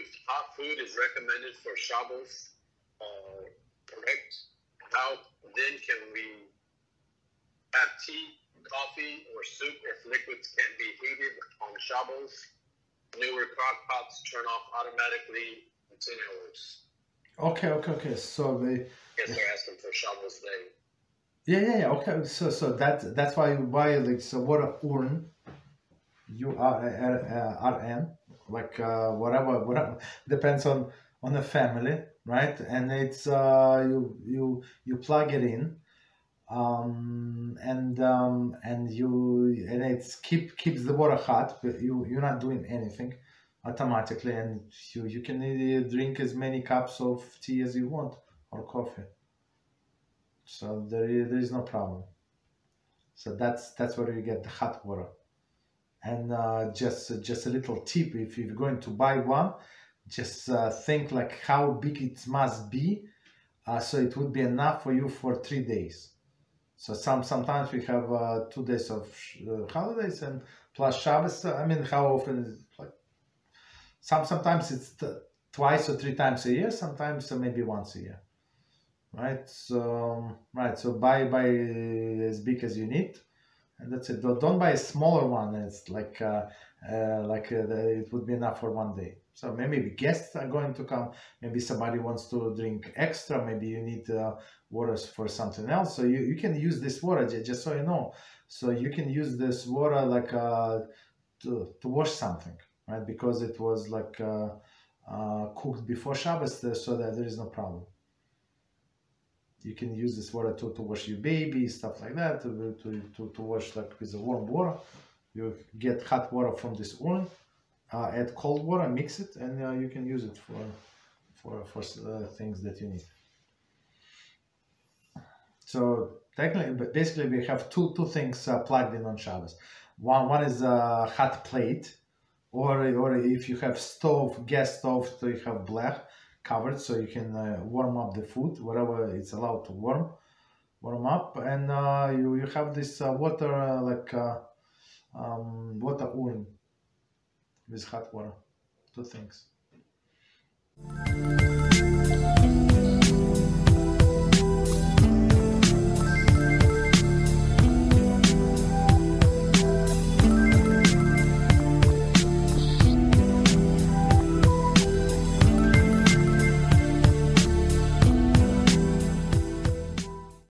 if hot food is recommended for Shabbos, correct? How then can we have tea, coffee, or soup if liquids can't be heated on Shabbos? Newer crock pots turn off automatically in 10 hours. Okay. So I guess they're asking for Shabbos day. Yeah. Okay. So that's why you buy like water urn, URN, like whatever depends on the family, right? And it's you plug it in, and it's keeps the water hot, but you're not doing anything automatically, and you can drink as many cups of tea as you want or coffee. So there is no problem. So that's where you get the hot water. And just a little tip: if you're going to buy one, just think like how big it must be, so it would be enough for you for 3 days. So sometimes we have 2 days of holidays and plus Shabbos. I mean, how often is it? Like sometimes it's twice or 3 times a year. Sometimes maybe once a year. Right. So buy as big as you need, and that's it. Don't buy a smaller one. It's like it would be enough for 1 day. So maybe guests are going to come. Maybe somebody wants to drink extra. Maybe you need waters for something else. So you can use this water, just so you know. So you can use this water like to wash something, right? Because it was like cooked before Shabbos, so that there is no problem. You can use this water to wash your baby, stuff like that, to wash like with the warm water. You get hot water from this urn, add cold water, mix it, and you can use it for things that you need. So technically, basically, we have two things plugged in on Shabbos. One is a hot plate, or if you have gas stove, so you have blech covered, so you can warm up the food, whatever it's allowed to warm up, and you have this water water urn with hot water. 2 things.